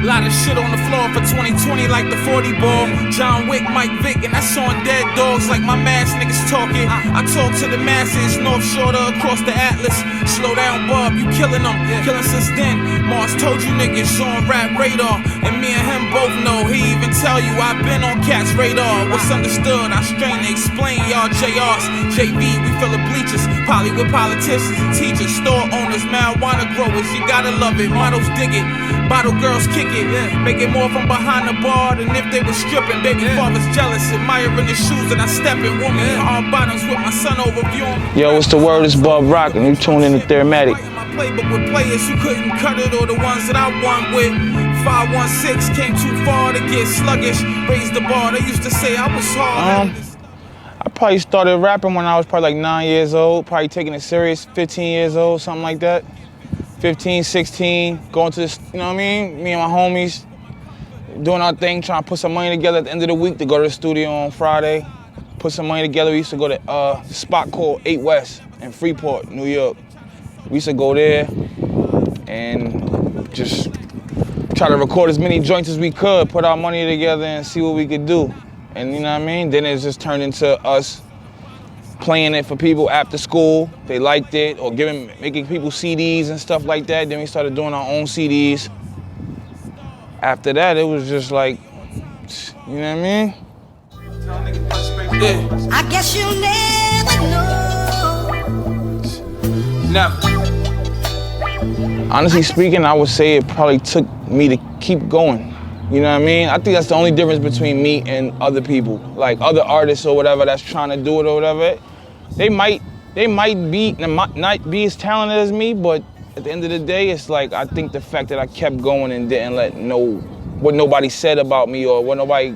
Lot of shit on the floor for 2020 like the 40 ball. John Wick, Mike Vick, and that's on Dead Dogs like my mass niggas talking. I talk to the masses, North Shore to across the Atlas. Slow down, Bub, you killing them, killing since then. Mars told you niggas on rap radar, and me and him both know. He even tell you I've been on Cat's radar. What's understood, I strain to explain y'all JRs. JV, we fill the bleachers, poly with politicians and teachers, store owners, marijuana growers. You gotta love it, models dig it, bottle girls kick it, make it more from behind the bar than if they was stripping. Baby father's jealous, admiring the shoes that I step in. Woman in hard bottoms with my son overviewing. Yo, what's the word? It's Bubba Rock, and you tune in to Theorematic. My playbook with players who couldn't cut it, or the ones that I won with. 516 came too far to get sluggish. Raised the bar. They used to say I was hard. I probably started rapping when I was probably like 9 years old. Probably taking it serious, 15 years old, something like that. 15, 16, going to this, you know what I mean? Me and my homies doing our thing, trying to put some money together at the end of the week to go to the studio on Friday. Put some money together. We used to go to a spot called 8 West in Freeport, New York. We used to go there and just try to record as many joints as we could, put our money together and see what we could do. And you know what I mean? Then it just turned into us playing it for people after school. They liked it, or making people CDs and stuff like that. Then we started doing our own CDs. After that, it was just like, you know what I mean? Yeah. I guess you never know. Never. Honestly speaking, I would say it probably took me to keep going. You know what I mean? I think that's the only difference between me and other people, like other artists or whatever that's trying to do it or whatever. They might not be as talented as me, but at the end of the day, it's like I think the fact that I kept going and didn't let what nobody said about me or what nobody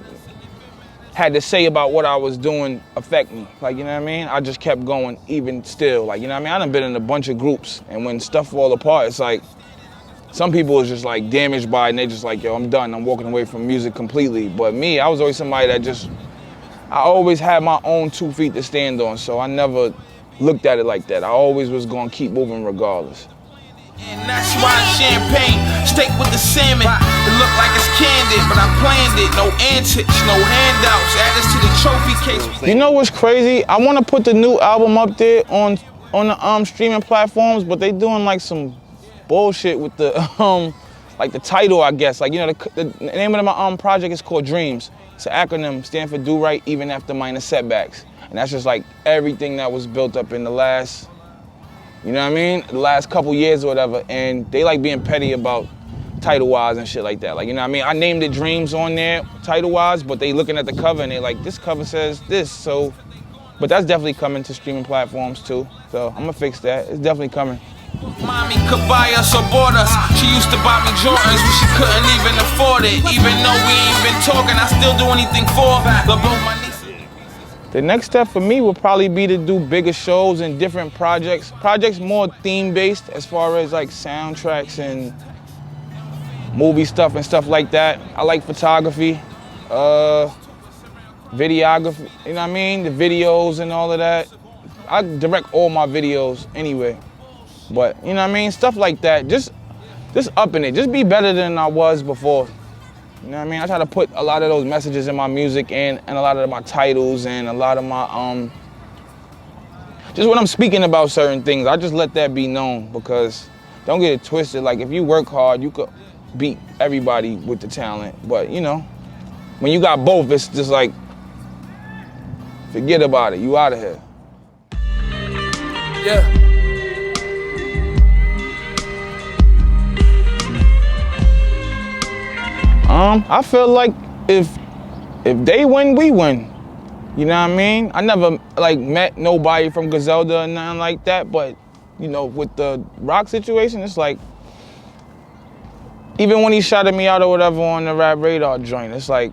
had to say about what I was doing affect me. Like, you know what I mean? I just kept going even still. Like, you know what I mean? I done been in a bunch of groups, and when stuff fall apart, it's like, some people is just like damaged by it, and they just like, yo, I'm done. I'm walking away from music completely. But me, I was always somebody that I always had my own 2 feet to stand on, so I never looked at it like that. I always was gonna keep moving regardless. And that's why champagne, steak with the salmon. It look like it's candid, but I planned it. No antics, no handouts. Add this to the trophy case. You know what's crazy? I want to put the new album up there on the streaming platforms, but they doing like some bullshit with the like the title, I guess. Like, you know, the name of my project is called Dreams. It's an acronym, stand for Do Right Even After Minor Setbacks. And that's just like everything that was built up in the last, you know what I mean? The last couple years or whatever. And they like being petty about title-wise and shit like that. Like, you know what I mean? I named it Dreams on there, title-wise, but they looking at the cover and they like, this cover says this, so. But that's definitely coming to streaming platforms too. So I'm gonna fix that. It's definitely coming. Mommy could buy us or bought us. She used to buy me Jordans, but she couldn't even afford it. Even though we ain't been talking, I still do anything for both my nieces. The next step for me would probably be to do bigger shows and different projects. Projects more theme-based as far as like soundtracks and movie stuff and stuff like that. I like photography, videography, you know what I mean? The videos and all of that. I direct all my videos anyway. But, you know what I mean? Stuff like that, just upping it. Just be better than I was before. You know what I mean? I try to put a lot of those messages in my music and a lot of my titles and a lot of my, just when I'm speaking about certain things, I just let that be known, because don't get it twisted. Like, if you work hard, you could beat everybody with the talent. But, you know, when you got both, it's just like, forget about it. You out of here. Yeah. I feel like if they win, we win. You know what I mean? I never like met nobody from Griselda or nothing like that, but you know, with the Rock situation, it's like, even when he shouted me out or whatever on the Rap Radar joint, it's like,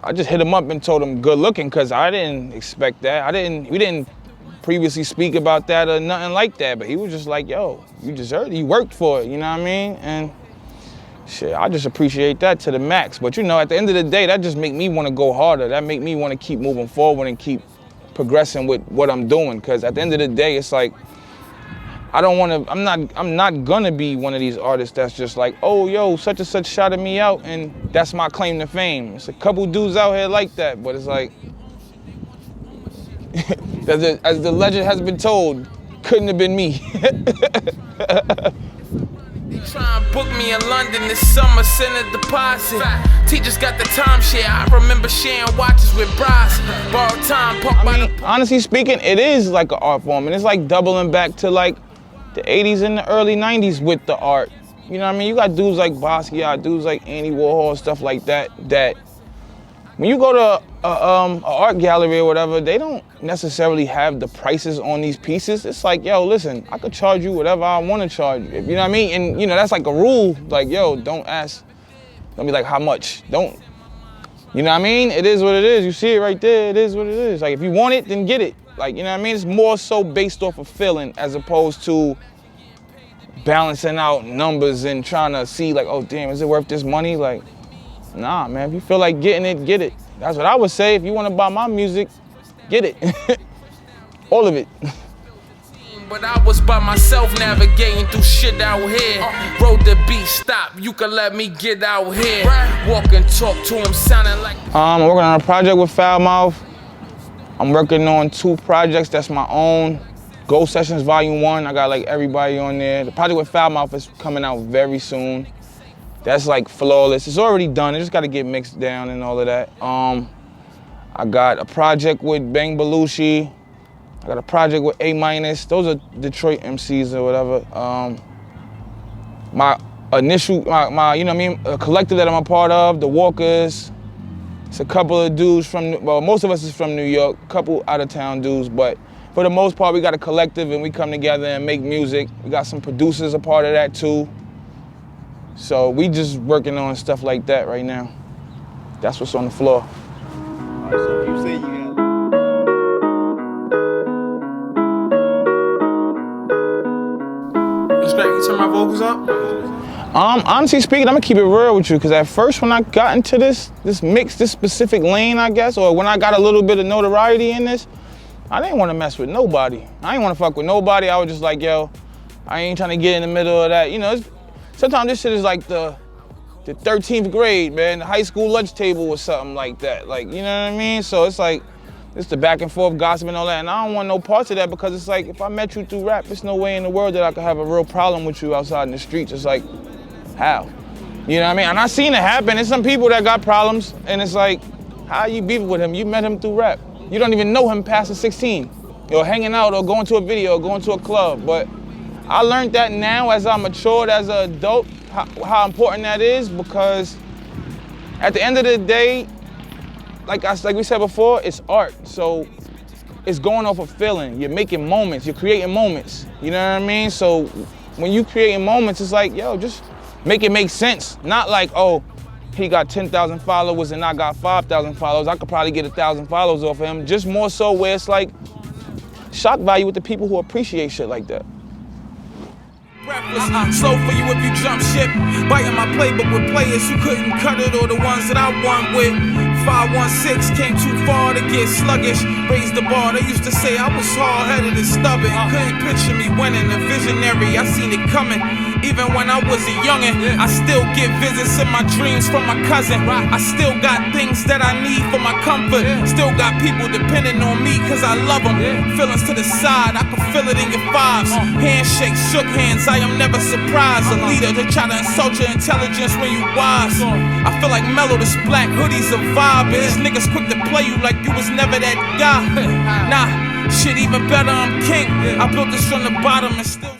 I just hit him up and told him good looking, because I didn't expect that. We didn't previously speak about that or nothing like that, but he was just like, yo, you deserved it, you worked for it, you know what I mean? And shit, I just appreciate that to the max. But you know, at the end of the day, that just make me want to go harder. That make me want to keep moving forward and keep progressing with what I'm doing. Because at the end of the day, it's like, I don't want to, I'm not gonna be one of these artists that's just like, oh, yo, such and such shouted me out and that's my claim to fame. It's a couple dudes out here like that, but it's like, as the legend has been told, couldn't have been me. Try and book me in London this summer, send a deposit. Teachers got the timeshare, I remember sharing watches with brides. Borrowed time, punk by the... Honestly speaking, it is like an art form, and it's like doubling back to like the 80s and the early 90s with the art. You know what I mean? You got dudes like Basquiat, dudes like Andy Warhol, stuff like that, that when you go to an art gallery or whatever, they don't necessarily have the prices on these pieces. It's like, yo, listen, I could charge you whatever I want to charge you. You know what I mean? And you know, that's like a rule. Like, yo, don't ask. Don't be like, how much? Don't. You know what I mean? It is what it is. You see it right there. It is what it is. Like, if you want it, then get it. Like, you know what I mean? It's more so based off of feeling as opposed to balancing out numbers and trying to see like, oh, damn, is it worth this money? Like, nah, man, if you feel like getting it, get it. That's what I would say. If you want to buy my music, get it. All of it. But I was by myself navigating through shit out here. Road the beat, stop, you can let me get out here. Walk and talk to him sounding like... I'm working on a project with Foul Mouth. I'm working on 2 projects that's my own. Go Sessions Volume 1, I got like everybody on there. The project with Foul Mouth is coming out very soon. That's like flawless. It's already done. It just got to get mixed down and all of that. I got a project with Bang Belushi. I got a project with A-. Those are Detroit MCs or whatever. My initial, you know what I mean, a collective that I'm a part of, The Walkers. It's a couple of dudes from, well, most of us is from New York, a couple out-of-town dudes, but for the most part, we got a collective and we come together and make music. We got some producers a part of that too. So we just working on stuff like that right now. That's what's on the floor. So you say you got... Respect, you turn my vocals up? Honestly speaking, I'm gonna keep it real with you, because at first when I got into this mix, this specific lane, I guess, or when I got a little bit of notoriety in this, I didn't want to mess with nobody. I didn't want to fuck with nobody. I was just like, yo, I ain't trying to get in the middle of that. You know, sometimes this shit is like the 13th grade, man, the high school lunch table or something like that. Like, you know what I mean? So it's like, it's the back and forth gossip and all that, and I don't want no parts of that, because it's like, if I met you through rap, there's no way in the world that I could have a real problem with you outside in the streets. It's like, how? You know what I mean? And I seen it happen. There's some people that got problems, and it's like, how you beefing with him? You met him through rap. You don't even know him past the 16, or hanging out, or going to a video, or going to a club. But I learned that now as I matured as an adult, how important that is, because at the end of the day, like we said before, it's art. So it's going off of feeling. You're making moments, you're creating moments. You know what I mean? So when you creating moments, it's like, yo, just make it make sense. Not like, oh, he got 10,000 followers and I got 5,000 followers. I could probably get 1,000 followers off of him. Just more so where it's like shock value with the people who appreciate shit like that. Slow for you if you jump ship. Biting my playbook with players who couldn't cut it, or the ones that I won with. 516 came too far to get sluggish. Raised the bar, they used to say I was hard-headed and stubborn. Couldn't picture me winning, a visionary, I seen it coming. Even when I was a youngin', I still get visits in my dreams from my cousin. I still got things that I need for my comfort. Still got people depending on me cause I love them. Feelings to the side, I can feel it in your vibes. Handshakes, shook hands, I am never surprised. A leader to try to insult your intelligence when you wise. I feel like Mellow, this black hoodie's a vibe. And these niggas quick to play you like you was never that guy. Nah, shit even better, I'm king. I built this from the bottom and still